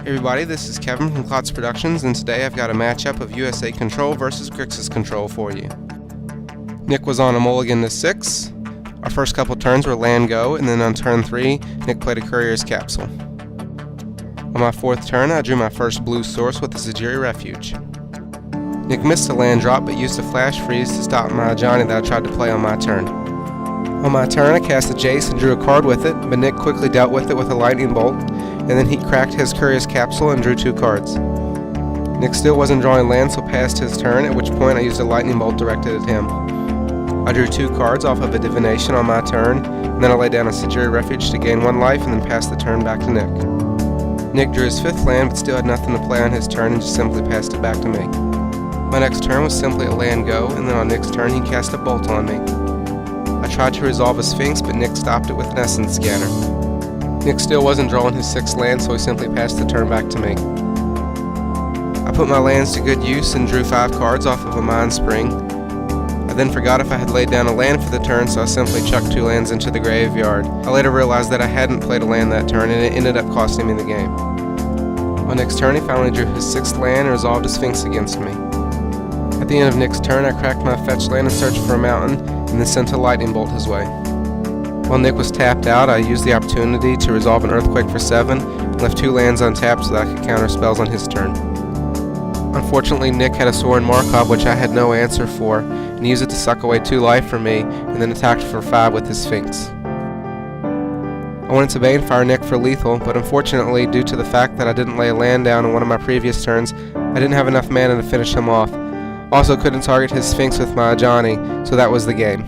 Hey everybody, this is Kevin from Klotz Productions, and today I've got a matchup of USA Control versus Grixis Control for you. Nick was on a mulligan to 6. Our first couple turns were land go, and then on turn 3, Nick played a Courier's Capsule. On my 4th turn, I drew my first blue source with a Zajiri Refuge. Nick missed a land drop, but used a flash freeze to stop my Johnny that I tried to play on my turn. On my turn, I cast a Jace and drew a card with it, but Nick quickly dealt with it with a Lightning Bolt, and then he cracked his Courier's Capsule and drew 2 cards. Nick still wasn't drawing land, so passed his turn, at which point I used a Lightning Bolt directed at him. I drew 2 cards off of a Divination on my turn, and then I laid down a Zajiri Refuge to gain 1 life and then passed the turn back to Nick. Nick drew his 5th land, but still had nothing to play on his turn and just simply passed it back to me. My next turn was simply a land go, and then on Nick's turn he cast a Bolt on me. I tried to resolve a Sphinx, but Nick stopped it with an Essence Scanner. Nick still wasn't drawing his 6th land, so he simply passed the turn back to me. I put my lands to good use and drew 5 cards off of a Mind Spring. I then forgot if I had laid down a land for the turn, so I simply chucked 2 lands into the graveyard. I later realized that I hadn't played a land that turn, and it ended up costing me the game. On Nick's turn, he finally drew his 6th land and resolved a Sphinx against me. At the end of Nick's turn, I cracked my fetch land and searched for a mountain, and then sent a Lightning Bolt his way. While Nick was tapped out, I used the opportunity to resolve an Earthquake for 7, and left 2 lands untapped so that I could counter spells on his turn. Unfortunately, Nick had a Sorin Markov, which I had no answer for, and used it to suck away 2 life from me, and then attacked for 5 with his Sphinx. I wanted to Banefire Nick for lethal, but unfortunately, due to the fact that I didn't lay a land down in one of my previous turns, I didn't have enough mana to finish him off. Also couldn't target his Sphinx with my Johnny, so that was the game.